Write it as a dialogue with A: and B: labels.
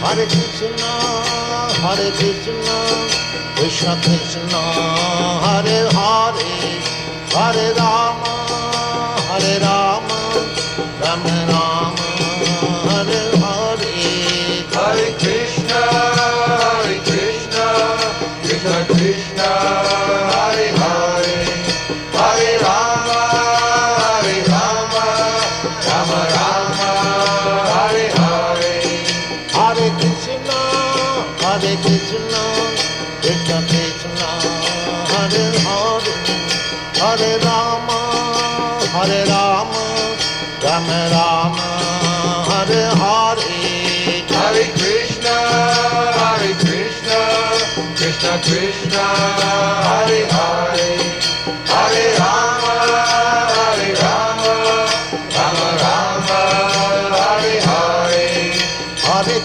A: Hare Krishna, Krishna Krishna, Hare Hare, Hare Rama, Rama Rama, Hare Hare.
B: Hare Krishna, Krishna Krishna, Hare Hare, Hare Rama, Rama Rama, Hare Hare.
A: Hare Krishna, Krishna Krishna, Hare Hare, Hare Rama, Rama Rama, Hare Hare.
B: Hare Krishna, Krishna Krishna, Hare Hare.